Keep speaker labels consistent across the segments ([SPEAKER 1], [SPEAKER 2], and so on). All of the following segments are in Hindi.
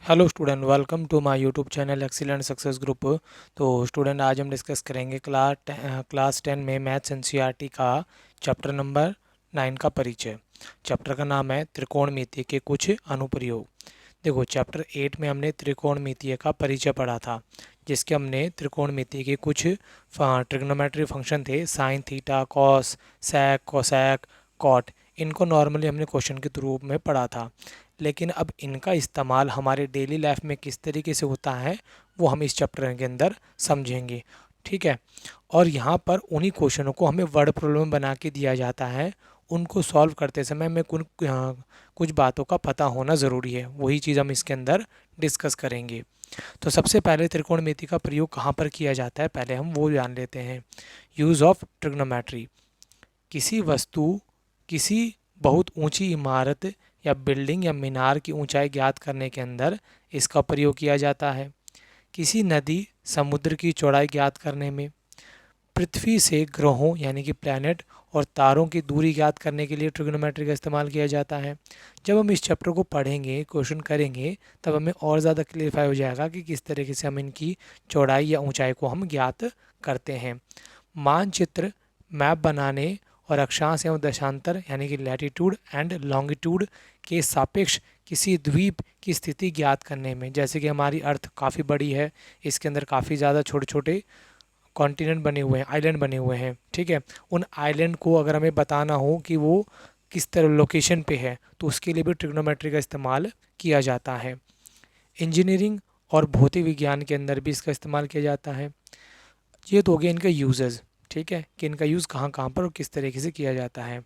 [SPEAKER 1] Hello student, welcome to my YouTube channel excellent success group. तो स्टूडेंट, आज हम डिस्कस करेंगे क्लास 10 में मैथ्स एनसीईआरटी का चैप्टर नंबर 9 का परिचय। चैप्टर का नाम है त्रिकोणमिति के कुछ अनुप्रयोग। देखो, चैप्टर 8 में हमने त्रिकोणमिति का परिचय पढ़ा था, जिसके हमने त्रिकोणमिति के कुछ ट्रिग्नोमेट्री फंक्शन थे, साइन, थीटा, कॉस, सेक, कोसेक, कॉट। इनको नॉर्मली हमने क्वेश्चन के रूप में पढ़ा था, लेकिन अब इनका इस्तेमाल हमारे डेली लाइफ में किस तरीके से होता है वो हम इस चैप्टर के अंदर समझेंगे। ठीक है। और यहाँ पर उन्हीं क्वेश्चनों को हमें वर्ड प्रॉब्लम बना के दिया जाता है। उनको सॉल्व करते समय हमें कुछ बातों का पता होना ज़रूरी है, वही चीज़ हम इसके अंदर डिस्कस करेंगे। तो सबसे पहले त्रिकोणमिति का प्रयोग कहाँ पर किया जाता है, पहले हम वो जान लेते हैं। Use of trigonometry. किसी वस्तु, किसी बहुत ऊंची इमारत या बिल्डिंग या मीनार की ऊंचाई ज्ञात करने के अंदर इसका प्रयोग किया जाता है। किसी नदी, समुद्र की चौड़ाई ज्ञात करने में, पृथ्वी से ग्रहों यानी कि प्लैनेट और तारों की दूरी ज्ञात करने के लिए ट्रिग्नोमेट्री का इस्तेमाल किया जाता है। जब हम इस चैप्टर को पढ़ेंगे, क्वेश्चन करेंगे, तब हमें और ज़्यादा क्लियरफाई हो जाएगा कि किस तरीके से हम इनकी चौड़ाई या ऊंचाई को हम ज्ञात करते हैं। मानचित्र, मैप बनाने और अक्षांश एवं दशांतर यानी कि लैटिट्यूड एंड लॉन्गिट्यूड के सापेक्ष किसी द्वीप की स्थिति ज्ञात करने में, जैसे कि हमारी अर्थ काफ़ी बड़ी है, इसके अंदर काफ़ी ज़्यादा छोटे छोटे कॉन्टिनेंट बने हुए हैं, आइलैंड बने हुए हैं। ठीक है। उन आइलैंड को अगर हमें बताना हो कि वो किस तरह लोकेशन पे है, तो उसके लिए भी ट्रिग्नोमेट्री का इस्तेमाल किया जाता है। इंजीनियरिंग और भौतिक विज्ञान के अंदर भी इसका इस्तेमाल किया जाता है। ये तो हो गया इनका यूजेस। ठीक है, कि इनका यूज़ कहाँ कहाँ पर और किस तरीके से किया जाता है।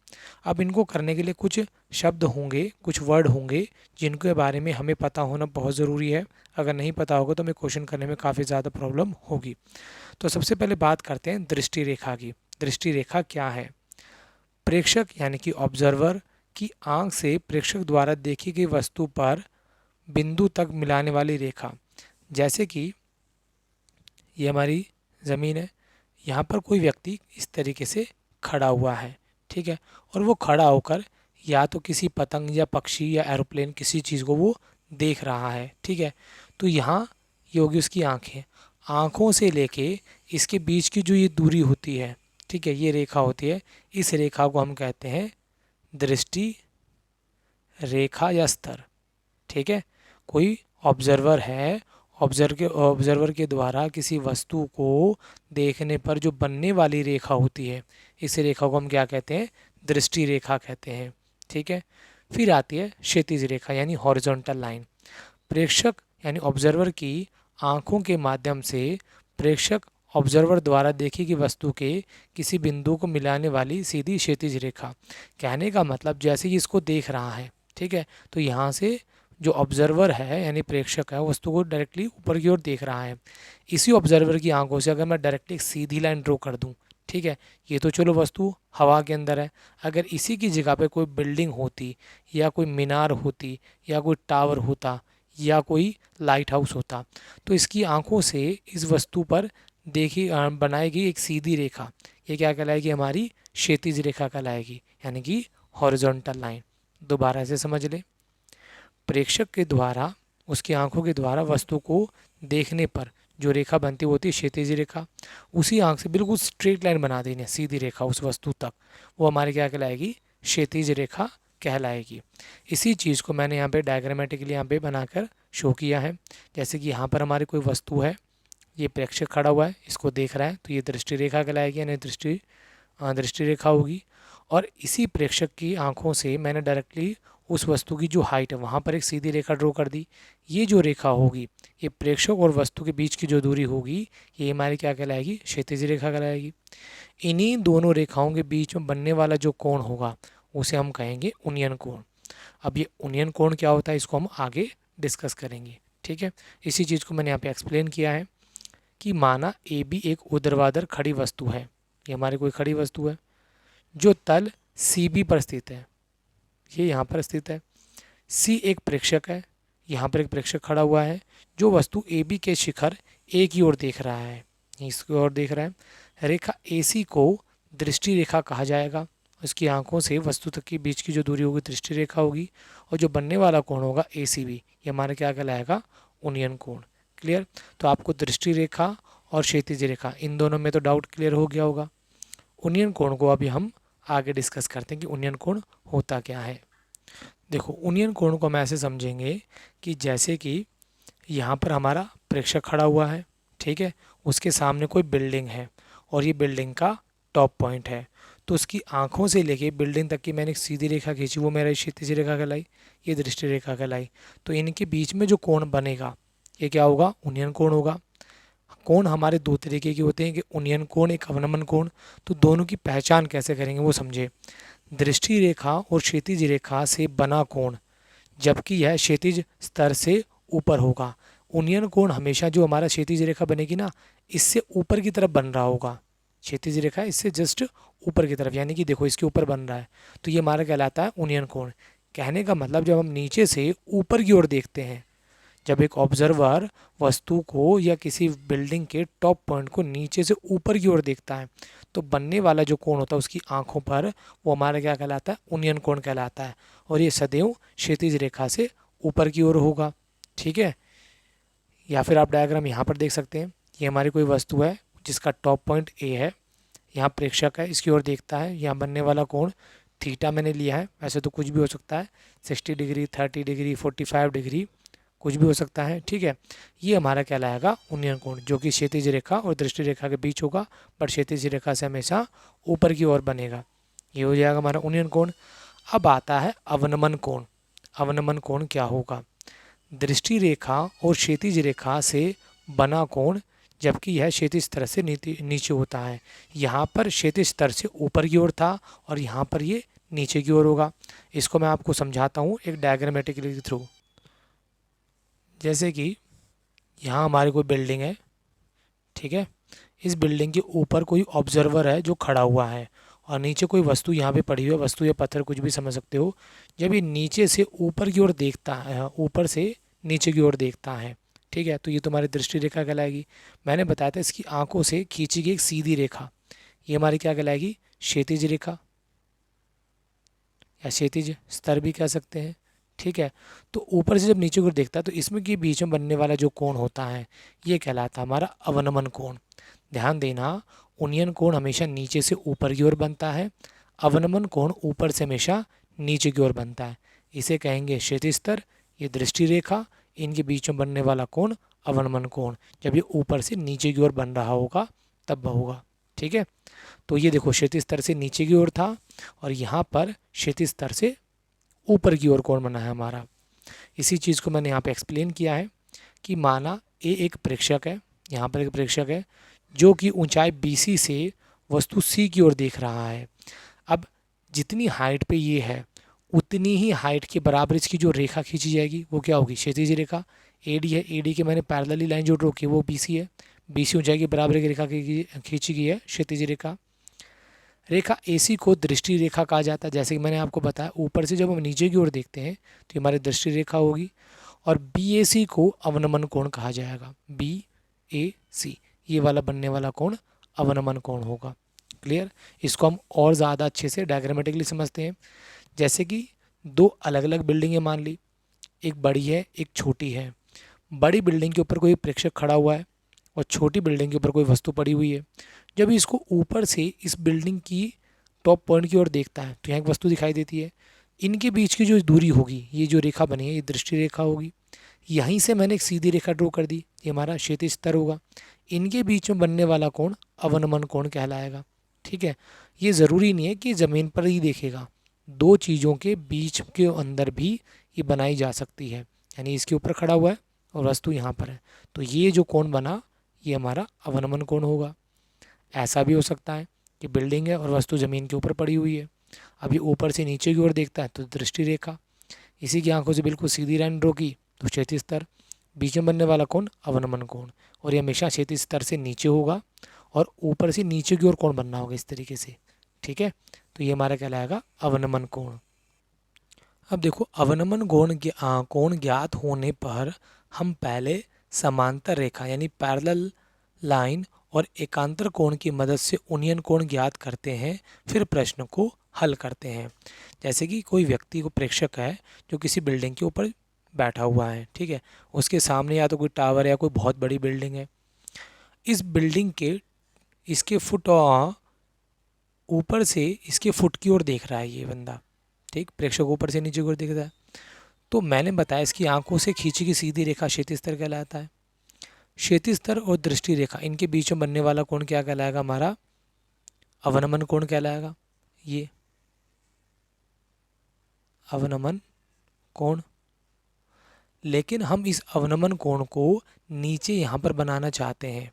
[SPEAKER 1] अब इनको करने के लिए कुछ शब्द होंगे, कुछ वर्ड होंगे, जिनके बारे में हमें पता होना बहुत ज़रूरी है। अगर नहीं पता होगा तो हमें क्वेश्चन करने में काफ़ी ज़्यादा प्रॉब्लम होगी। तो सबसे पहले बात करते हैं दृष्टि रेखा की। दृष्टि रेखा क्या है? प्रेक्षक यानी कि ऑब्जर्वर की आंख से प्रेक्षक द्वारा देखी गई वस्तु पर बिंदु तक मिलाने वाली रेखा। जैसे कि ये हमारी ज़मीन है, यहाँ पर कोई व्यक्ति इस तरीके से खड़ा हुआ है। ठीक है। और वो खड़ा होकर या तो किसी पतंग या पक्षी या एरोप्लेन, किसी चीज़ को वो देख रहा है। ठीक है। तो यहाँ ये होगी उसकी आँखें। आँखों से लेके इसके बीच की जो ये दूरी होती है, ठीक है, ये रेखा होती है, इस रेखा को हम कहते हैं दृष्टि रेखा या स्तर। ठीक है। कोई ऑब्जर्वर है, ऑब्जर्वर के द्वारा किसी वस्तु को देखने पर जो बनने वाली रेखा होती है, इस रेखा को हम क्या कहते हैं? दृष्टि रेखा कहते हैं। ठीक है। फिर आती है क्षैतिज रेखा यानी हॉरिजॉन्टल लाइन। प्रेक्षक यानी ऑब्जर्वर की आंखों के माध्यम से प्रेक्षक ऑब्जर्वर द्वारा देखी गई वस्तु के किसी बिंदु को मिलाने वाली सीधी क्षैतिज रेखा। कहने का मतलब, जैसे ही इसको देख रहा है, ठीक है, तो यहाँ से जो ऑब्जर्वर है यानी प्रेक्षक है, वस्तु को डायरेक्टली ऊपर की ओर देख रहा है। इसी ऑब्जर्वर की आंखों से अगर मैं डायरेक्टली एक सीधी लाइन ड्रॉ कर दूँ, ठीक है, ये तो चलो वस्तु हवा के अंदर है। अगर इसी की जगह पे कोई बिल्डिंग होती या कोई मीनार होती या कोई टावर होता या कोई लाइट हाउस होता, तो इसकी आंखों से इस वस्तु पर देखी बनाई गई एक सीधी रेखा, ये क्या कहलाएगी? हमारी क्षैतिज रेखा कहलाएगी, यानी कि हॉरिजॉन्टल लाइन। दोबारा से समझ ले। प्रेक्षक के द्वारा, उसकी आंखों के द्वारा वस्तु को देखने पर जो रेखा बनती होती है क्षैतिज रेखा, उसी आंख से बिल्कुल स्ट्रेट लाइन बना देनी है, सीधी रेखा उस वस्तु तक, वो हमारी क्या कहलाएगी? क्षैतिज रेखा कहलाएगी। इसी चीज़ को मैंने यहाँ पे डायग्रामेटिकली यहाँ पे बनाकर शो किया है। जैसे कि यहाँ पर हमारी कोई वस्तु है, ये प्रेक्षक खड़ा हुआ है, इसको देख रहा है, तो ये दृष्टि रेखा कहलाएगी, यानी दृष्टि रेखा होगी। और इसी प्रेक्षक की आंखों से मैंने डायरेक्टली उस वस्तु की जो हाइट है वहाँ पर एक सीधी रेखा ड्रॉ कर दी। ये जो रेखा होगी, ये प्रेक्षक और वस्तु के बीच की जो दूरी होगी, ये हमारी क्या कहलाएगी? क्षैतिज रेखा कहलाएगी। इन्हीं दोनों रेखाओं के बीच में बनने वाला जो कोण होगा, उसे हम कहेंगे उन्नयन कोण। अब ये उन्नयन कोण क्या होता है, इसको हम आगे डिस्कस करेंगे। ठीक है। इसी चीज़ को मैंने यहाँ पे एक्सप्लेन किया है कि माना ए बी एक ऊर्ध्वाधर खड़ी वस्तु है, ये हमारी कोई खड़ी वस्तु है जो तल सी बी पर स्थित है, ये यहाँ पर स्थित है। सी एक प्रेक्षक है, यहाँ पर एक प्रेक्षक खड़ा हुआ है जो वस्तु ए बी के शिखर ए की ओर देख रहा है, इसकी ओर देख रहा है। रेखा ए सी को दृष्टि रेखा कहा जाएगा। उसकी आंखों से वस्तु तक के बीच की जो दूरी होगी दृष्टि रेखा होगी, और जो बनने वाला कोण होगा ACB, ये हमारा क्या कहलाएगा, उन्नयन कोण। क्लियर। तो आपको दृष्टि रेखा और क्षैतिज रेखा इन दोनों में तो डाउट क्लियर हो गया होगा। उन्नयन कोण को अभी हम आगे डिस्कस करते हैं कि उन्नयन कोण होता क्या है। देखो, उन्नयन कोण को हम ऐसे समझेंगे कि जैसे कि यहाँ पर हमारा प्रेक्षक खड़ा हुआ है, ठीक है, उसके सामने कोई बिल्डिंग है और ये बिल्डिंग का टॉप पॉइंट है, तो उसकी आंखों से लेके बिल्डिंग तक की मैंने एक सीधी रेखा खींची, वो मेरा क्षैतिज रेखा कहलाई, ये दृष्टि रेखा कहलाई। तो इनके बीच में जो कोण बनेगा ये क्या होगा, उन्नयन कोण होगा। कोण हमारे दो तरीके के होते हैं, कि उन्नयन कोण, एक अवनमन कोण। तो दोनों की पहचान कैसे करेंगे वो समझे। दृष्टि रेखा और क्षैतिज रेखा से बना कोण जबकि यह क्षैतिज स्तर से ऊपर होगा। उन्नयन कोण हमेशा जो हमारा क्षैतिज रेखा बनेगी ना, इससे ऊपर की तरफ बन रहा होगा। क्षैतिज रेखा इससे जस्ट ऊपर की तरफ, यानी कि देखो इसके ऊपर बन रहा है, तो ये हमारा कहलाता है उन्नयन कोण। कहने का मतलब जब हम नीचे से ऊपर की ओर देखते हैं, जब एक ऑब्जर्वर वस्तु को या किसी बिल्डिंग के टॉप पॉइंट को नीचे से ऊपर की ओर देखता है, तो बनने वाला जो कोण होता है उसकी आंखों पर, वो हमारा क्या कहलाता है, उन्नयन कोण कहलाता है। और ये सदैव क्षैतिज रेखा से ऊपर की ओर होगा। ठीक है। या फिर आप डायग्राम यहाँ पर देख सकते हैं, ये हमारी कोई वस्तु है जिसका टॉप पॉइंट A है, यहाँ प्रेक्षक है, इसकी ओर देखता है, यहाँ बनने वाला कोण थीटा मैंने लिया है, वैसे तो कुछ भी हो सकता है, 60 डिग्री, 30 डिग्री, 45 डिग्री, कुछ भी हो सकता है। ठीक है। ये हमारा कहलाएगा उन्नयन कोण, जो कि क्षैतिज रेखा और दृष्टि रेखा के बीच होगा, बट क्षैतिज रेखा से हमेशा ऊपर की ओर बनेगा। ये हो जाएगा हमारा उन्नयन कोण। अब आता है अवनमन कोण। अवनमन कोण क्या होगा, दृष्टि रेखा और क्षैतिज रेखा से बना कोण जबकि यह क्षैतिज स्तर से नीचे होता है। यहाँ पर क्षैतिज स्तर से ऊपर की ओर था और यहाँ पर ये नीचे की ओर होगा। इसको मैं आपको समझाता हूँ एक डायग्रामेटिकली के थ्रू। जैसे कि यहाँ हमारी कोई बिल्डिंग है, ठीक है, इस बिल्डिंग के ऊपर कोई ऑब्जर्वर है जो खड़ा हुआ है, और नीचे कोई वस्तु यहाँ पे पड़ी हुई है, वस्तु या पत्थर कुछ भी समझ सकते हो। जब ये नीचे से ऊपर की ओर देखता है, ऊपर से नीचे की ओर देखता है, ठीक है, तो ये तुम्हारी दृष्टि रेखा कहलाएगी। मैंने बताया था इसकी आंखों से खींची गई एक सीधी रेखा, ये हमारी क्या कहलाएगी, क्षैतिज रेखा या क्षैतिज स्तर भी कह सकते हैं। ठीक है। तो ऊपर से जब नीचे की ओर देखता है तो इसमें के बीच में बनने वाला जो कोण होता है ये कहलाता है हमारा अवनमन कोण। ध्यान देना, उन्नयन कोण हमेशा नीचे से ऊपर की ओर बनता है, अवनमन कोण ऊपर से हमेशा नीचे की ओर बनता है। इसे कहेंगे क्षैतिज स्तर, ये दृष्टि रेखा, इनके बीच में बनने वाला कोण अवनमन कोण। जब ये ऊपर से नीचे की ओर बन रहा होगा तब होगा। ठीक है। तो ये देखो क्षैतिज स्तर से नीचे की ओर था और यहाँ पर क्षैतिज स्तर से ऊपर की ओर कोण बना है हमारा। इसी चीज़ को मैंने यहाँ पे एक्सप्लेन किया है कि माना ए एक प्रेक्षक है, यहाँ पर एक प्रेक्षक है जो कि ऊंचाई BC से वस्तु C की ओर देख रहा है। अब जितनी हाइट पे ये है उतनी ही हाइट के बराबर इसकी जो रेखा खींची जाएगी वो क्या होगी, क्षैतिज रेखा। AD है, AD के मैंने पैरेलली लाइन जो ड्रॉ की वो BC है, BC ऊंचाई की बराबर की रेखा खींची गई है, क्षैतिज रेखा। रेखा AC को दृष्टि रेखा कहा जाता है। जैसे कि मैंने आपको बताया, ऊपर से जब हम नीचे की ओर देखते हैं तो ये हमारी दृष्टि रेखा होगी। और BAC को अवनमन कोण कहा जाएगा, BAC, ये वाला बनने वाला कोण अवनमन कोण होगा। क्लियर। इसको हम और ज़्यादा अच्छे से डायग्रामेटिकली समझते हैं। जैसे कि दो अलग अलग बिल्डिंगें मान ली, एक बड़ी है एक छोटी है। बड़ी बिल्डिंग के ऊपर कोई प्रेक्षक खड़ा हुआ है और छोटी बिल्डिंग के ऊपर कोई वस्तु पड़ी हुई है। जब इसको ऊपर से इस बिल्डिंग की टॉप पॉइंट की ओर देखता है तो यहाँ एक वस्तु दिखाई देती है। इनके बीच की जो दूरी होगी, ये जो रेखा बनी है ये दृष्टि रेखा होगी। यहीं से मैंने एक सीधी रेखा ड्रॉ कर दी, ये हमारा क्षैतिज स्तर होगा। इनके बीच में बनने वाला कोण अवनमन कोण कहलाएगा। ठीक है। ये ज़रूरी नहीं है कि ज़मीन पर ही देखेगा, दो चीज़ों के बीच के अंदर भी ये बनाई जा सकती है। यानी इसके ऊपर खड़ा हुआ है और वस्तु यहाँ पर है, तो ये जो कोण बना ये हमारा अवनमन कोण होगा। ऐसा भी हो सकता है कि बिल्डिंग है और वस्तु ज़मीन के ऊपर पड़ी हुई है, अभी ऊपर से नीचे की ओर देखता है तो दृष्टि रेखा, इसी की आंखों से बिल्कुल सीधी लाइन ड्रॉ की तो क्षैतिज स्तर, बीच में बनने वाला कोण अवनमन कोण। और ये हमेशा क्षैतिज स्तर से नीचे होगा और ऊपर से नीचे की ओर कोण बनना होगा इस तरीके से। ठीक है। तो ये हमारा कहलाएगा अवनमन कोण। अब देखो, अवनमन कोण ज्ञात होने पर हम पहले समांतर रेखा यानी पैरेलल लाइन और एकांतर कोण की मदद से उन्नयन कोण ज्ञात करते हैं, फिर प्रश्न को हल करते हैं। जैसे कि कोई व्यक्ति को प्रेक्षक है जो किसी बिल्डिंग के ऊपर बैठा हुआ है, ठीक है, उसके सामने या तो कोई टावर या कोई बहुत बड़ी बिल्डिंग है। इस बिल्डिंग के इसके फुट ऊपर से इसके फुट की ओर देख रहा है ये बंदा, ठीक, प्रेक्षक ऊपर से नीचे की ओर देख रहा है। तो मैंने बताया इसकी आंखों से खींची की सीधी रेखा क्षैतिज स्तर कहलाता है। क्षैतिज स्तर और दृष्टि रेखा इनके बीच में बनने वाला कोण क्या कहलाएगा? हमारा अवनमन कोण कहलाएगा। ये अवनमन कोण। लेकिन हम इस अवनमन कोण को नीचे यहाँ पर बनाना चाहते हैं,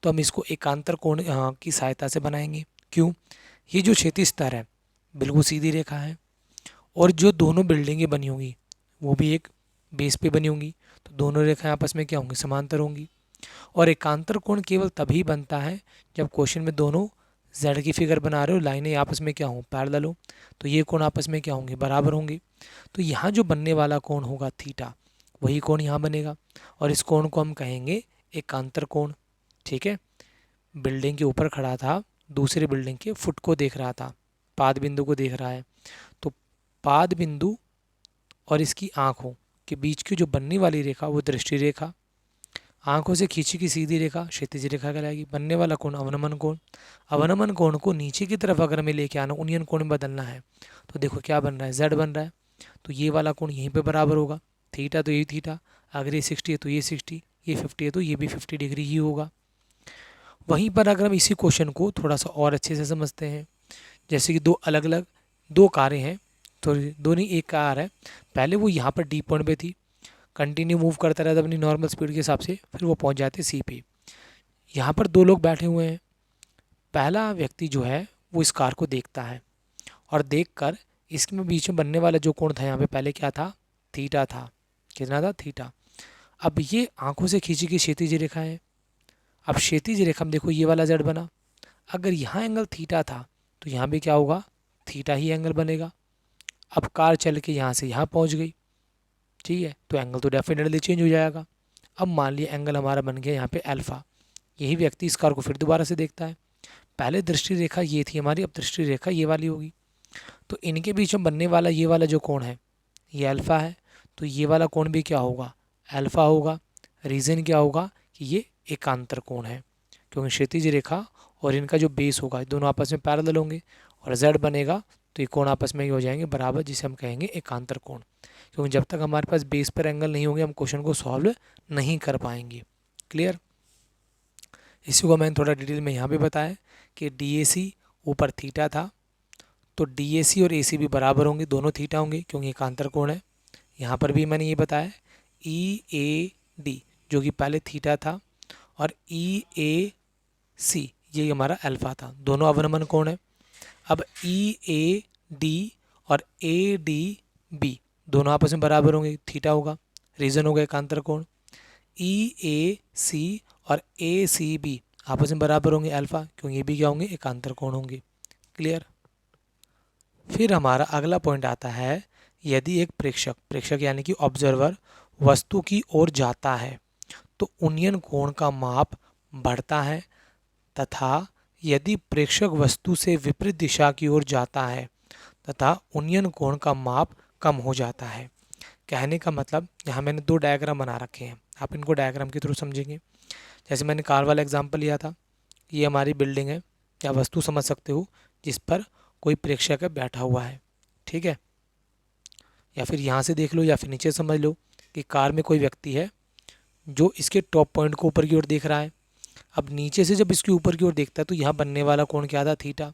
[SPEAKER 1] तो हम इसको एकांतर कोण की सहायता से बनाएंगे। क्यों? ये जो क्षैतिज स्तर है बिल्कुल सीधी रेखा है, और जो दोनों बिल्डिंगें बनी होंगी वो भी एक बेस पे बनी होंगी, तो दोनों रेखाएं आपस में क्या होंगी? समांतर होंगी। और एकांतर कोण केवल तभी बनता है जब क्वेश्चन में दोनों जेड की फिगर बना रहे हो, लाइनें आपस में क्या हों? पैरेलल हो, तो ये कोण आपस में क्या होंगे? बराबर होंगे। तो यहाँ जो बनने वाला कोण होगा थीटा, वही कोण यहाँ बनेगा, और इस कोण को हम कहेंगे एकांतर कोण। ठीक है, बिल्डिंग के ऊपर खड़ा था, दूसरी बिल्डिंग के फुट को देख रहा था, पाद बिंदु को देख रहा है, तो पाद बिंदु और इसकी आंखों के बीच की जो बनने वाली रेखा वो दृष्टि रेखा, आंखों से खींची की सीधी रेखा क्षैतिज रेखा कहलाएगी। बनने वाला कोण अवनमन कोण। अवनमन कोण को नीचे की तरफ अगर हमें लेके आना, उन्नयन कोण में बदलना है, तो देखो क्या बन रहा है? जेड बन रहा है, तो ये वाला कोण यहीं पे बराबर होगा। थीटा तो ये थीटा, अगर ये 60 है तो ये 60, ये 50 है तो ये भी 50 डिग्री ही होगा। वहीं पर अगर हम इसी क्वेश्चन को थोड़ा सा और अच्छे से समझते हैं, जैसे कि दो अलग अलग दो कारें हैं, तो दोनों एक कार है, पहले वो यहाँ पर डी पॉइंट पे थी, कंटिन्यू मूव करता रहता अपनी नॉर्मल स्पीड के हिसाब से, फिर वो पहुँच जाते सी पे। यहाँ पर दो लोग बैठे हुए हैं, पहला व्यक्ति जो है वो इस कार को देखता है, और देखकर इसमें बीच में बनने वाला जो कोण था यहाँ पे पहले क्या था? थीटा था। कितना था? थीटा। अब ये आंखों से खींची की क्षैतिज रेखा है। अब क्षैतिज रेखा में देखो ये वाला जेड बना, अगर यहाँ एंगल थीटा था तो यहाँ भी क्या होगा? थीटा ही एंगल बनेगा। अब कार चल के यहाँ से यहाँ पहुँच गई, ठीक है, तो एंगल तो डेफिनेटली चेंज हो जाएगा। अब मान लिया एंगल हमारा बन गया यहाँ पे अल्फ़ा। यही व्यक्ति इस कार को फिर दोबारा से देखता है, पहले दृष्टि रेखा ये थी हमारी, अब दृष्टि रेखा ये वाली होगी, तो इनके बीच में बनने वाला ये वाला जो कोण है ये अल्फ़ा है, तो ये वाला कोण भी क्या होगा? अल्फ़ा होगा। रीज़न क्या होगा? कि ये एकांतर कोण है, क्योंकि क्षैतिज रेखा और इनका जो बेस होगा दोनों आपस में पैरेलल होंगे, और जेड बनेगा तो ये कोण आपस में ही हो जाएंगे बराबर, जिसे हम कहेंगे एकांतर कोण। क्योंकि जब तक हमारे पास बेस पर एंगल नहीं होंगे हम क्वेश्चन को सॉल्व नहीं कर पाएंगे। क्लियर? इसी को मैंने थोड़ा डिटेल में यहाँ भी बताया कि DAC ऊपर थीटा था, तो DAC और AC भी बराबर होंगे, दोनों थीटा होंगे क्योंकि एकांतर कोण है। यहाँ पर भी मैंने ये बताया EAD जो कि पहले थीटा था, और EAC ये हमारा अल्फ़ा था, दोनों अवनमन कोण है। अब EAD और ADB दोनों आपस में बराबर होंगे, थीटा होगा, रीजन होगा एकांतर कोण। EAC और ACB आपस में बराबर होंगे अल्फ़ा, क्योंकि ये भी क्या होंगे? एकांतर कोण होंगे। क्लियर? फिर हमारा अगला पॉइंट आता है, यदि एक प्रेक्षक यानी कि ऑब्जर्वर वस्तु की ओर जाता है तो उन्नयन कोण का माप बढ़ता है, तथा यदि प्रेक्षक वस्तु से विपरीत दिशा की ओर जाता है तथा उन्नयन कोण का माप कम हो जाता है। कहने का मतलब, यहाँ मैंने दो डायग्राम बना रखे हैं, आप इनको डायग्राम के थ्रू समझेंगे। जैसे मैंने कार वाला एग्जांपल लिया था, ये हमारी बिल्डिंग है या वस्तु समझ सकते हो जिस पर कोई प्रेक्षक है बैठा हुआ है, ठीक है, या फिर यहाँ से देख लो या फिर नीचे समझ लो कि कार में कोई व्यक्ति है जो इसके टॉप पॉइंट को ऊपर की ओर देख रहा है। अब नीचे से जब इसके ऊपर की ओर देखता है तो यहाँ बनने वाला कोण क्या था? थीटा।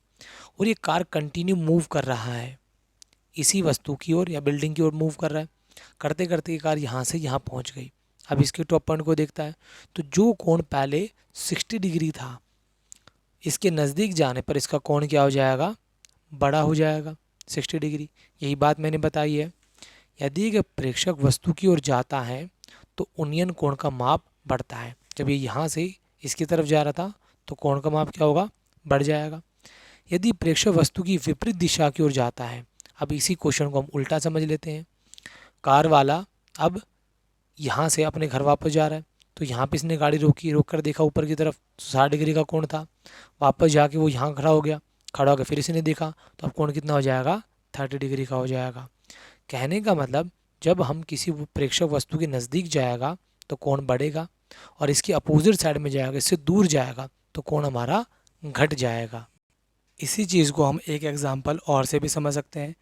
[SPEAKER 1] और ये कार कंटिन्यू मूव कर रहा है, इसी वस्तु की ओर या बिल्डिंग की ओर मूव कर रहा है, करते करते ये कार यहाँ से यहाँ पहुँच गई। अब इसके टॉप पॉइंट को देखता है, तो जो कोण पहले 60 डिग्री था, इसके नज़दीक जाने पर इसका कोण क्या हो जाएगा? बड़ा हो जाएगा, 60 डिग्री। यही बात मैंने बताई है, यदि एक प्रेक्षक वस्तु की ओर जाता है तो उन्नयन कोण का माप बढ़ता है। जब ये यहाँ से इसकी तरफ जा रहा था तो कोण का माप क्या होगा? बढ़ जाएगा। यदि प्रेक्षक वस्तु की विपरीत दिशा की ओर जाता है, अब इसी क्वेश्चन को हम उल्टा समझ लेते हैं। कार वाला अब यहाँ से अपने घर वापस जा रहा है, तो यहाँ पे इसने गाड़ी रोकी, रोक कर देखा ऊपर की तरफ, 60 डिग्री का कोण था, वापस जाके वो यहाँ खड़ा हो गया, खड़ा होकर फिर इसने देखा तो अब कोण कितना हो जाएगा, 30 डिग्री का हो जाएगा। कहने का मतलब जब हम किसी प्रेक्षक वस्तु के नज़दीक जाएगा तो कोण बढ़ेगा, और इसकी अपोजिट साइड में जाएगा, इससे दूर जाएगा तो कोण हमारा घट जाएगा। इसी चीज़ को हम एक एग्जाम्पल और से भी समझ सकते हैं।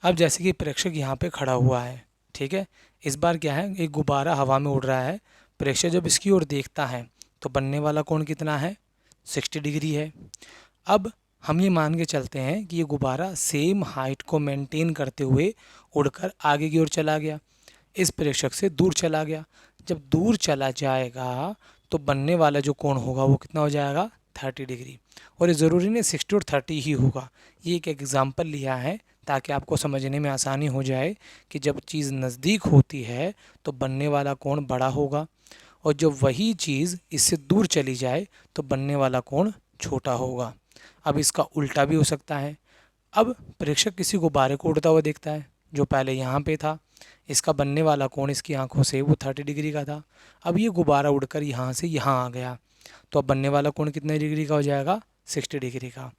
[SPEAKER 1] अब जैसे कि प्रेक्षक यहाँ पे खड़ा हुआ है, ठीक है, इस बार क्या है, एक गुब्बारा हवा में उड़ रहा है। प्रेक्षक जब इसकी ओर देखता है तो बनने वाला कोण कितना है, 60 डिग्री है। अब हम ये मान के चलते हैं कि ये गुब्बारा सेम हाइट को मेंटेन करते हुए उड़कर आगे की ओर चला गया, इस प्रेक्षक से दूर चला गया। जब दूर चला जाएगा तो बनने वाला जो कोण होगा वो कितना हो जाएगा, 30 डिग्री। और ये ज़रूरी नहीं 60 और 30 ही होगा, ये एक एग्जाम्पल लिया है ताकि आपको समझने में आसानी हो जाए कि जब चीज़ नज़दीक होती है तो बनने वाला कोण बड़ा होगा, और जब वही चीज़ इससे दूर चली जाए तो बनने वाला कोण छोटा होगा। अब इसका उल्टा भी हो सकता है। अब प्रेक्षक किसी गुब्बारे को उड़ता हुआ देखता है जो पहले यहाँ पे था, इसका बनने वाला कोण इसकी आंखों से वो 30 डिग्री का था। अब ये गुब्बारा उड़कर यहाँ से यहाँ आ गया तो अब बनने वाला कोण कितने डिग्री का हो जाएगा, 60 डिग्री का।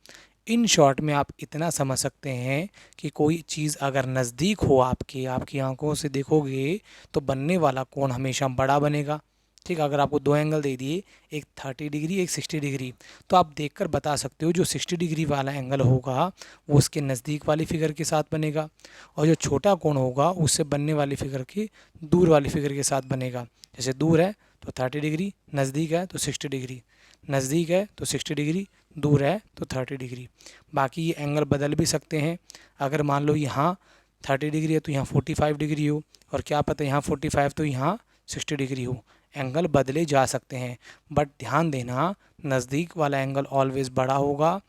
[SPEAKER 1] इन शॉर्ट में आप इतना समझ सकते हैं कि कोई चीज़ अगर नज़दीक हो आपकी आंखों से देखोगे तो बनने वाला कोण हमेशा बड़ा बनेगा। ठीक, अगर आपको दो एंगल दे दिए, एक 30 डिग्री एक 60 डिग्री, तो आप देखकर बता सकते हो जो 60 डिग्री वाला एंगल होगा वो उसके नज़दीक वाली फिगर के साथ बनेगा, और जो छोटा कोण होगा उससे बनने वाली फिगर की दूर वाली फिगर के साथ बनेगा। जैसे दूर है तो 30 डिग्री, नज़दीक है तो 60 डिग्री, नज़दीक है तो 60 डिग्री, दूर है तो 30 डिग्री। बाकी ये एंगल बदल भी सकते हैं। अगर मान लो यहाँ 30 डिग्री है तो यहाँ 45 डिग्री हो, और क्या पता यहाँ 45 तो यहाँ 60 डिग्री हो। एंगल बदले जा सकते हैं, बट ध्यान देना नज़दीक वाला एंगल ऑलवेज़ बड़ा होगा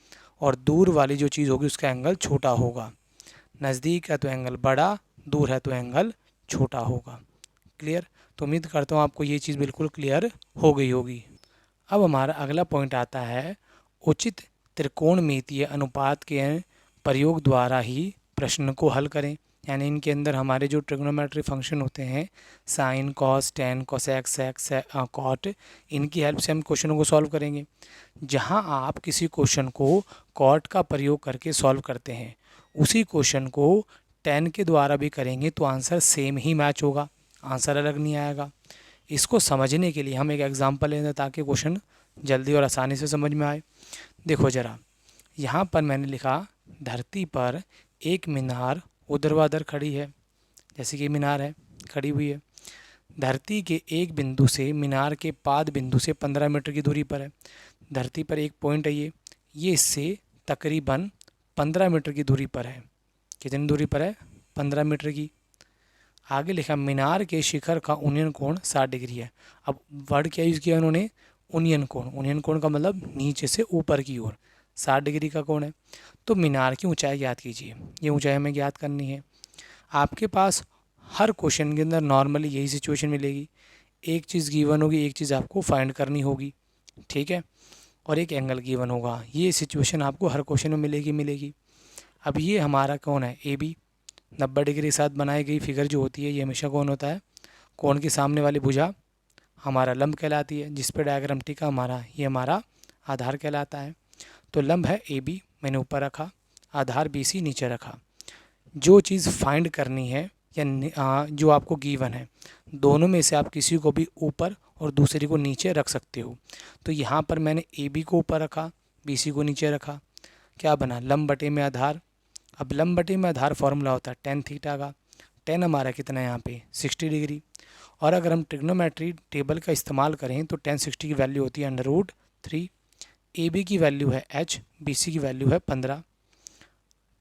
[SPEAKER 1] और दूर वाली जो चीज़ होगी उसका एंगल छोटा होगा। नज़दीक है तो एंगल बड़ा, दूर है तो एंगल छोटा होगा। क्लियर? तो उम्मीद करता हूँ आपको ये चीज़ बिल्कुल क्लियर हो गई होगी। अब हमारा अगला पॉइंट आता है, उचित त्रिकोणमितीय अनुपात के प्रयोग द्वारा ही प्रश्न को हल करें। यानी इनके अंदर हमारे जो ट्रिग्नोमेट्री फंक्शन होते हैं, साइन, कॉस, टेन, कोसेक, सेक, कॉट, इनकी हेल्प से हम क्वेश्चनों को सॉल्व करेंगे। जहां आप किसी क्वेश्चन को कॉट का प्रयोग करके सॉल्व करते हैं, उसी क्वेश्चन को टेन के द्वारा भी करेंगे तो आंसर सेम ही मैच होगा, आंसर अलग नहीं आएगा। इसको समझने के लिए हम एक एग्जांपल लेंगे ताकि क्वेश्चन जल्दी और आसानी से समझ में आए। देखो ज़रा, यहाँ पर मैंने लिखा, धरती पर एक मीनार ऊर्ध्वाधर खड़ी है, जैसे कि मीनार है, खड़ी हुई है। धरती के एक बिंदु से मीनार के पाद बिंदु से 15 मीटर की दूरी पर है। धरती पर एक पॉइंट है, ये इससे तकरीबन 15 मीटर की दूरी पर है। कितनी दूरी पर है? 15 मीटर की। आगे लिखा, मीनार के शिखर का उन्नयन कोण 60 डिग्री है। अब वर्ड क्या यूज़ किया उन्होंने? उन्नयन कोण। उन्नयन कोण का मतलब नीचे से ऊपर की ओर 60 डिग्री का कोण है। तो मीनार की ऊंचाई ज्ञात कीजिए। ये ऊंचाई हमें ज्ञात करनी है। आपके पास हर क्वेश्चन के अंदर नॉर्मली यही सिचुएशन मिलेगी, एक चीज़ गिवन होगी, एक चीज़ आपको फाइंड करनी होगी, ठीक है, और एक एंगल गिवन होगा। ये सिचुएशन आपको हर क्वेश्चन में मिलेगी। अब ये हमारा कौन है? ए बी, 90 डिग्री के साथ बनाई गई फिगर जो होती है ये हमेशा कौन होता है? कोण की सामने वाली भुजा हमारा लंब कहलाती है, जिस पे डायग्राम टिका हमारा, ये हमारा आधार कहलाता है। तो लंब है ए बी, मैंने ऊपर रखा, आधार बी सी नीचे रखा। जो चीज़ फाइंड करनी है या जो आपको गिवन है, दोनों में से आप किसी को भी ऊपर और दूसरे को नीचे रख सकते हो। तो यहाँ पर मैंने ए बी को ऊपर रखा, बी सी को नीचे रखा, क्या बना? लंब बटे में आधार। अब लंब बटे में आधार फॉर्मूला होता है टेन थीटा का। टेन हमारा कितना है यहाँ पे? 60 डिग्री। और अगर हम ट्रिग्नोमेट्री टेबल का इस्तेमाल करें तो टेन 60 की वैल्यू होती है √3। ए बी की वैल्यू है h, बी सी की वैल्यू है 15।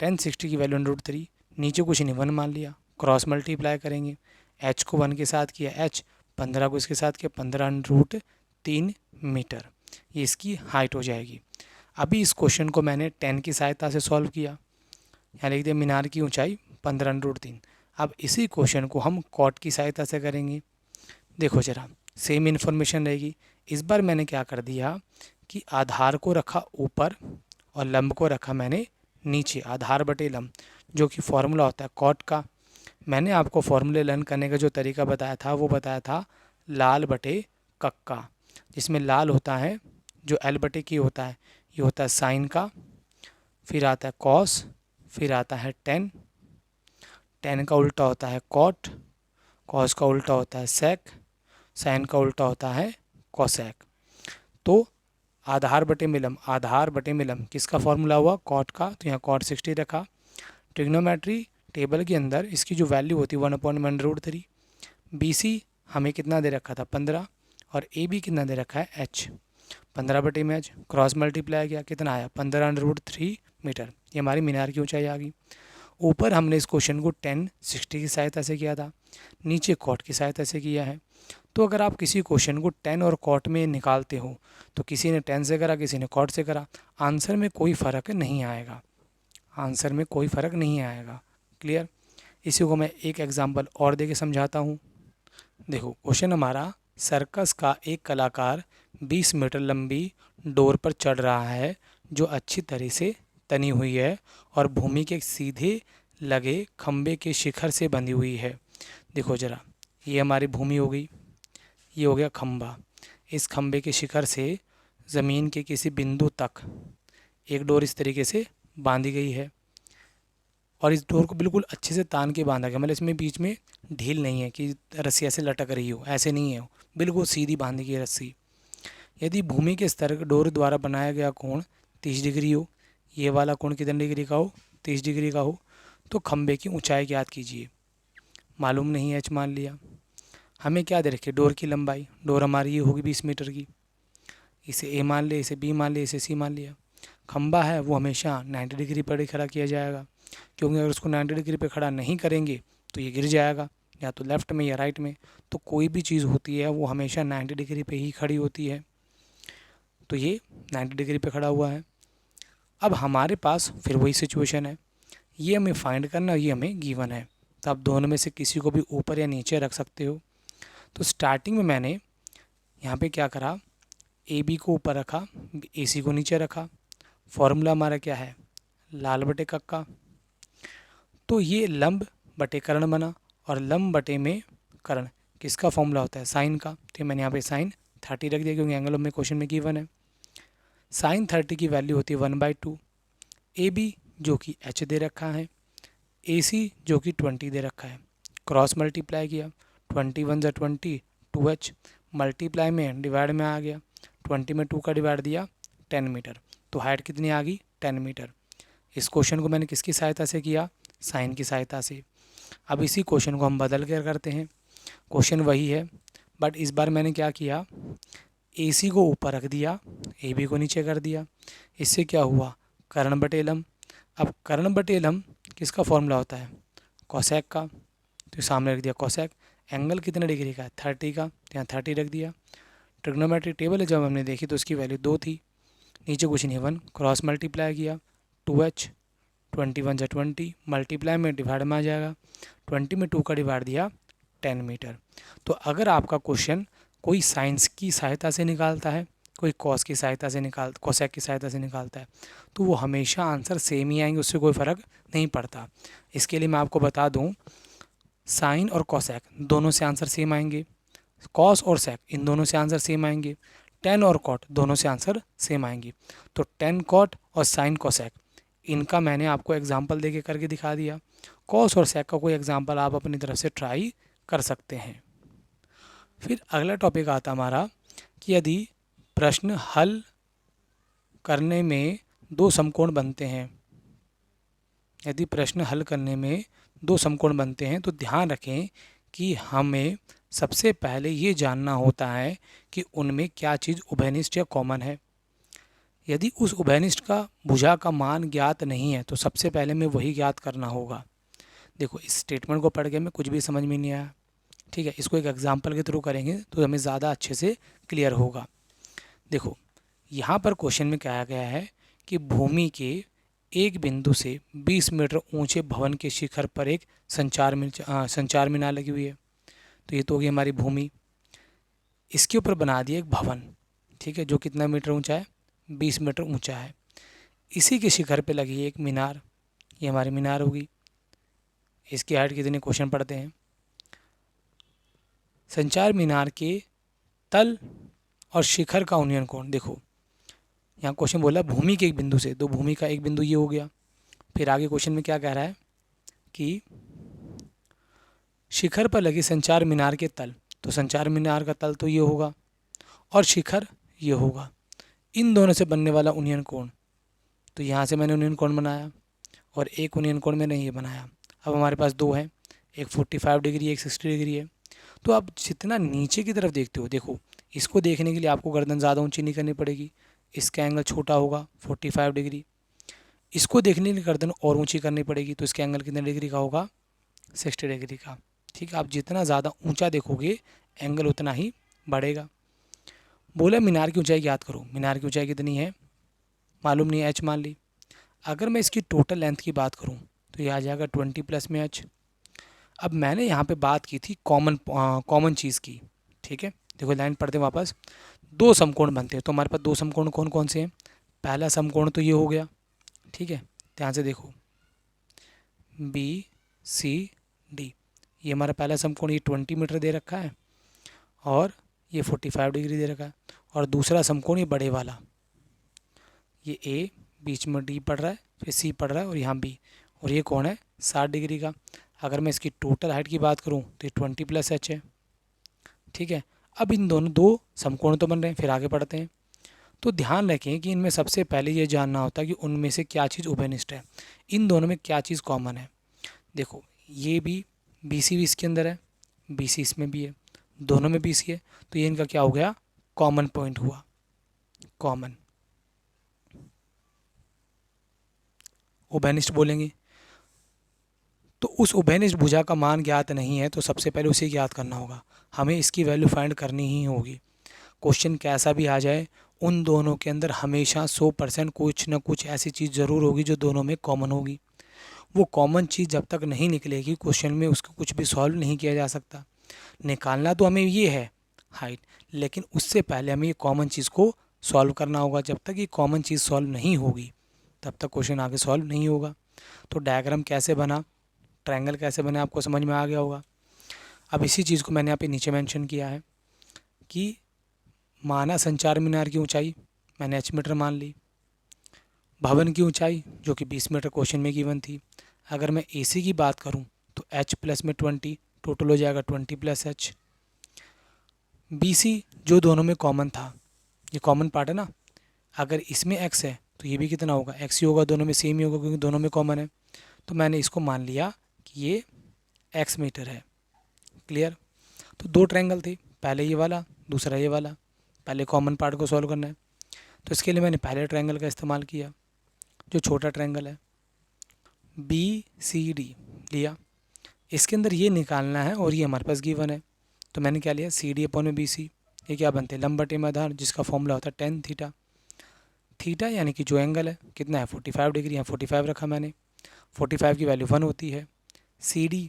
[SPEAKER 1] टेन 60 की वैल्यू √3, नीचे कुछ नहीं 1 मान लिया, क्रॉस मल्टीप्लाई करेंगे, h को 1 के साथ किया h, 15 को इसके साथ किया, 15√3 मीटर, ये इसकी हाइट हो जाएगी। अभी इस क्वेश्चन को मैंने 10 की सहायता से सॉल्व किया, यहाँ लिख दिया मीनार की ऊंचाई 15√3। अब इसी क्वेश्चन को हम कॉट की सहायता से करेंगे। देखो ज़रा, सेम इन्फॉर्मेशन रहेगी। इस बार मैंने क्या कर दिया कि आधार को रखा ऊपर और लंब को रखा मैंने नीचे, आधार बटे लंब, जो कि फॉर्मूला होता है कॉट का। मैंने आपको फॉर्मूले लर्न करने का जो तरीका बताया था वो बताया था लाल बटे कक्का, जिसमें लाल होता है जो एल बटे की होता है, ये होता है साइन का, फिर आता है कॉस, फिर आता है टेन, टेन का उल्टा होता है कॉट, कॉस का उल्टा होता है सेक, साइन का उल्टा होता है कोसेक। तो आधार बटे मिलम, आधार बटे मिलम किसका फॉर्मूला हुआ? कॉट का, तो यहाँ कॉट 60 रखा। ट्रिग्नोमेट्री टेबल के अंदर इसकी जो वैल्यू होती है 1/√3। बी सी हमें कितना दे रखा था? 15, और ए बी कितना दे रखा है? एच। 15 बटे में एच क्रॉस मल्टीप्लाई किया, कितना आया? 15√3 मीटर। ये हमारी मीनार की ऊंचाई आ गई। ऊपर हमने इस क्वेश्चन को 10 60 की सहायता से किया था, नीचे कॉट की सहायता से किया है। तो अगर आप किसी क्वेश्चन को 10 और कॉट में निकालते हो, तो किसी ने 10 से करा, किसी ने कॉट से करा, आंसर में कोई फ़र्क नहीं आएगा, आंसर में कोई फ़र्क नहीं आएगा। क्लियर? इसी को मैं एक एग्जांपल और देके समझाता हूँ। देखो क्वेश्चन हमारा, सर्कस का एक कलाकार 20 मीटर लंबी डोर पर चढ़ रहा है जो अच्छी तरह से तनी हुई है और भूमि के सीधे लगे खंबे के शिखर से बंधी हुई है। देखो ज़रा, ये हमारी भूमि हो गई, ये हो गया खंबा। इस खंबे के शिखर से ज़मीन के किसी बिंदु तक एक डोर इस तरीके से बांधी गई है, और इस डोर को बिल्कुल अच्छे से तान के बांधा गया, मतलब इसमें बीच में ढील नहीं है कि रस्सी ऐसे लटक रही हो, ऐसे नहीं है, बिल्कुल सीधी बांधी गई रस्सी। यदि भूमि के स्तर डोर द्वारा बनाया गया कोण 30 डिग्री हो, ये वाला कोण कितने डिग्री का हो? 30 डिग्री का हो, तो खंबे की ऊंचाई ज्ञात कीजिए। मालूम नहीं है, एच मान लिया। हमें क्या दे रखी? डोर की लंबाई, डोर हमारी ये होगी 20 मीटर की, इसे ए मान लिया, इसे बी मान लिया, इसे सी मान लिया। खंबा है वो हमेशा 90 डिग्री पर ही खड़ा किया जाएगा, क्योंकि अगर उसको 90 डिग्री पे खड़ा नहीं करेंगे तो ये गिर जाएगा, या तो लेफ़्ट में या राइट में। तो कोई भी चीज़ होती है वो हमेशा 90 डिग्री पे ही खड़ी होती है, तो ये 90 डिग्री पे खड़ा हुआ है। अब हमारे पास फिर वही सिचुएशन है, ये हमें फाइंड करना है, ये हमें गिवन है, तो आप दोनों में से किसी को भी ऊपर या नीचे रख सकते हो। तो स्टार्टिंग में मैंने यहाँ पे क्या करा, ए बी को ऊपर रखा, ए सी को नीचे रखा। फॉर्मूला हमारा क्या है? लाल बटे कक्का। तो ये लंब बटे कर्ण बना, और लंब बटे में कर्ण किसका फॉर्मूला होता है? साइन का। तो मैंने यहाँ पे साइन 30 रख दिया, क्योंकि एंगल में क्वेश्चन में गिवन है। साइन 30 की वैल्यू होती है 1/2। ए बी जो कि एच दे रखा है, ए सी जो कि 20 दे रखा है। क्रॉस मल्टीप्लाई किया, 21 × 20 2h, मल्टीप्लाई में डिवाइड में आ गया, 20 में 2 का डिवाइड दिया 10 मीटर। तो हाइट कितनी आ गई? 10 मीटर। इस क्वेश्चन को मैंने किसकी सहायता से किया? साइन की सहायता से। अब इसी क्वेश्चन को हम बदल कर करते हैं, क्वेश्चन वही है, बट इस बार मैंने क्या किया, ए सी को ऊपर रख दिया, ए बी को नीचे कर दिया। इससे क्या हुआ? कर्ण बटे लंब। अब कर्ण बटे लंब किसका फॉर्मूला होता है? कोसेक का। तो सामने रख दिया कोसेक। एंगल कितने डिग्री का है? 30 का, तो यहाँ 30 रख दिया। ट्रिग्नोमेट्री टेबल है जब हमने देखी तो उसकी वैल्यू 2 थी, नीचे कुछ नहीं 1, क्रॉस मल्टीप्लाई किया 2h, 21 × 20 मल्टीप्लाई में डिवाइड में आ जाएगा, 20 में 2 का डिवाइड दिया 10 मीटर। तो अगर आपका क्वेश्चन कोई साइंस की सहायता से निकालता है, कोई कॉस की सहायता से कोसेक की सहायता से निकालता है, तो वो हमेशा आंसर सेम ही आएंगे, उससे कोई फ़र्क नहीं पड़ता। इसके लिए मैं आपको बता दूं, साइन और कोसेक दोनों से आंसर सेम आएंगे, कॉस और सेक इन दोनों से आंसर सेम आएंगे, टेन और कॉट दोनों से आंसर सेम आएंगे। तो टेन कॉट और साइन कोसेक इनका मैंने आपको एग्जाम्पल दे के करके दिखा दिया। कॉस और सेक का कोई एग्जाम्पल आप अपनी तरफ से ट्राई कर सकते हैं। फिर अगला टॉपिक आता हमारा कि यदि प्रश्न हल करने में दो समकोण बनते हैं, यदि प्रश्न हल करने में दो समकोण बनते हैं तो ध्यान रखें कि हमें सबसे पहले ये जानना होता है कि उनमें क्या चीज़ उभयनिष्ठ या कॉमन है। यदि उस उभयनिष्ठ का भुजा का मान ज्ञात नहीं है तो सबसे पहले हमें वही ज्ञात करना होगा। देखो इस स्टेटमेंट को पढ़ के हमें कुछ भी समझ में नहीं आया, ठीक है, इसको एक एग्जाम्पल के थ्रू करेंगे तो हमें ज़्यादा अच्छे से क्लियर होगा। देखो यहाँ पर क्वेश्चन में कहा गया है कि भूमि के एक बिंदु से 20 मीटर ऊंचे भवन के शिखर पर एक संचार मीनार लगी हुई है। तो ये तो होगी हमारी भूमि, इसके ऊपर बना दिया एक भवन, ठीक है, जो कितना मीटर ऊंचा है? 20 मीटर ऊंचा है। इसी के शिखर पे लगी है एक मीनार, ये हमारी मीनार होगी। इसकी हाइट कितनी? क्वेश्चन पढ़ते हैं। संचार मीनार के तल और शिखर का उन्नयन कोण, देखो यहाँ क्वेश्चन बोला भूमि के एक बिंदु से, तो भूमि का एक बिंदु ये हो गया। फिर आगे क्वेश्चन में क्या कह रहा है कि शिखर पर लगे संचार मीनार के तल, तो संचार मीनार का तल तो ये होगा और शिखर ये होगा, इन दोनों से बनने वाला उन्नयन कोण, तो यहाँ से मैंने उन्नयन कोण बनाया और एक उन्नयन कोण मैंने ये बनाया। अब हमारे पास दो हैं, एक 45 डिग्री एक 60 डिग्री है। तो आप जितना नीचे की तरफ देखते हो, देखो इसको देखने के लिए आपको गर्दन ज़्यादा ऊंची नहीं करनी पड़ेगी, इसका एंगल छोटा होगा 45 डिग्री। इसको देखने के लिए गर्दन और ऊंची करनी पड़ेगी, तो इसका एंगल कितने डिग्री का होगा, 60 डिग्री का। ठीक है, आप जितना ज़्यादा ऊंचा देखोगे एंगल उतना ही बढ़ेगा। बोला मीनार की ऊंचाई याद करो, मीनार की ऊंचाई कितनी है मालूम नहीं है, h मान ली। अगर मैं इसकी टोटल लेंथ की बात करूं तो ये आ जाएगा 20 प्लस में h। अब मैंने यहाँ पे बात की थी कॉमन चीज़ की। ठीक है, देखो लाइन पढ़ते वापस। दो समकोण बनते हैं, तो हमारे पास दो समकोण कौन कौन से हैं। पहला समकोण तो ये हो गया, ठीक है, ध्यान से देखो BCD, ये हमारा पहला समकोण, ये 20 मीटर दे रखा है और ये 45 डिग्री दे रखा है। और दूसरा समकोण ये बड़े वाला, ये A, बीच में D पड़ रहा है, फिर C पड़ रहा है और यहाँ B, और ये कौन है 60 डिग्री का। अगर मैं इसकी टोटल हाइट की बात करूँ तो ये 20 प्लस h है। ठीक है, अब इन दोनों दो समकोण तो बन रहे हैं, फिर आगे पढ़ते हैं। तो ध्यान रखें कि इनमें सबसे पहले ये जानना होता है कि उनमें से क्या चीज़ उभयनिष्ठ है, इन दोनों में क्या चीज़ कॉमन है। देखो ये भी BC भी इसके अंदर है, BC इसमें भी है, दोनों में BC है, तो ये इनका क्या हो गया, कॉमन पॉइंट हुआ, कॉमन। उभयनिष्ठ बोलेंगे तो उस उभयनिष्ठ भुजा का मान ज्ञात नहीं है, तो सबसे पहले उसे ज्ञात करना होगा, हमें इसकी वैल्यू फाइंड करनी ही होगी। क्वेश्चन कैसा भी आ जाए, उन दोनों के अंदर हमेशा 100% कुछ ना कुछ ऐसी चीज़ ज़रूर होगी जो दोनों में कॉमन होगी। वो कॉमन चीज़ जब तक नहीं निकलेगी क्वेश्चन में उसको कुछ भी सॉल्व नहीं किया जा सकता। निकालना तो हमें ये है हाइट, लेकिन उससे पहले हमें ये कॉमन चीज़ को सॉल्व करना होगा। जब तक ये कॉमन चीज़ सॉल्व नहीं होगी तब तक क्वेश्चन आगे सॉल्व नहीं होगा। तो डायग्राम कैसे बना, ट्रायंगल कैसे बने, आपको समझ में आ गया होगा। अब इसी चीज़ को मैंने यहाँ पे नीचे मेंशन किया है कि माना संचार मीनार की ऊंचाई मैंने h मीटर मान ली, भवन की ऊंचाई जो कि 20 मीटर क्वेश्चन में गिवन थी। अगर मैं AC की बात करूं तो h प्लस में 20, टोटल हो जाएगा 20 प्लस h। BC जो दोनों में कॉमन था, ये कॉमन पार्ट है ना, अगर इसमें x है तो ये भी कितना होगा, x ही होगा, दोनों में सेम ही होगा क्योंकि दोनों में कॉमन है। तो मैंने इसको मान लिया कि ये x मीटर है। क्लियर। तो दो ट्रायंगल थे, पहले ये वाला दूसरा ये वाला, पहले कॉमन पार्ट को सॉल्व करना है। तो इसके लिए मैंने पहले ट्रायंगल का इस्तेमाल किया, जो छोटा ट्रायंगल है BCD लिया, इसके अंदर ये निकालना है और ये हमारे पास गिवन है। तो मैंने क्या लिया, CD अपॉन में BC, ये क्या बनते हैं लंब बटे में आधार, जिसका फॉर्मूला होता है tan थीटा। थीटा यानी कि जो एंगल है कितना है 45 डिग्री, यहाँ 45 रखा मैंने, 45 की वैल्यू 1 होती है। CD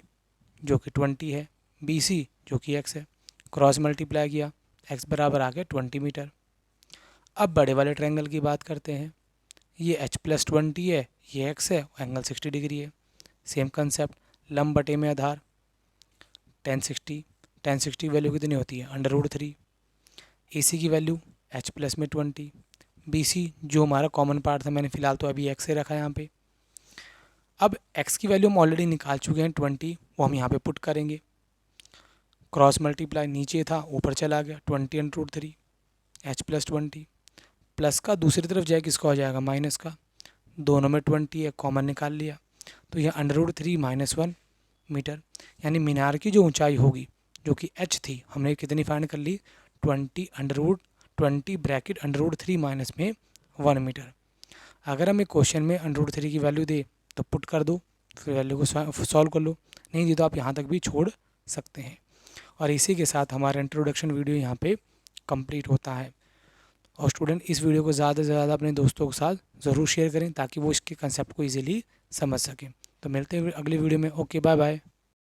[SPEAKER 1] जो कि 20 है, BC जो कि x है, क्रॉस मल्टीप्लाई किया, x बराबर आ गया 20 मीटर। अब बड़े वाले ट्रायंगल की बात करते हैं, ये h प्लस 20 है, ये x है, एंगल 60 डिग्री है। सेम कंसेप्ट, लंब बटे में आधार, tan 60 वैल्यू कितनी होती है √3। AC की वैल्यू h प्लस में 20, BC जो हमारा कॉमन पार्ट था, मैंने फिलहाल तो अभी x से रखा है यहाँ पे। अब x की वैल्यू हम ऑलरेडी निकाल चुके हैं 20, वो हम यहाँ पे पुट करेंगे, क्रॉस मल्टीप्लाई, नीचे था ऊपर चला गया 20 √3, h प्लस 20, प्लस का दूसरी तरफ जाए किसका हो जाएगा माइनस का, दोनों में 20 है, कॉमन निकाल लिया, तो यह √3 - 1 मीटर। यानी मीनार की जो ऊंचाई होगी जो कि h थी, हमने कितनी फाइंड कर ली 20 ब्रैकेट √3 माइनस में 1 मीटर। अगर हमें क्वेश्चन में √3 की वैल्यू दे तो पुट कर दो, फिर वैल्यू को सॉल्व कर लो, नहीं दी तो आप यहाँ तक भी छोड़ सकते हैं। और इसी के साथ हमारा इंट्रोडक्शन वीडियो यहाँ पे कंप्लीट होता है। और स्टूडेंट इस वीडियो को ज़्यादा से ज़्यादा अपने दोस्तों के साथ ज़रूर शेयर करें ताकि वो इसके कंसेप्ट को ईजिली समझ सकें। तो मिलते हैं अगली वीडियो में। Okay, bye bye.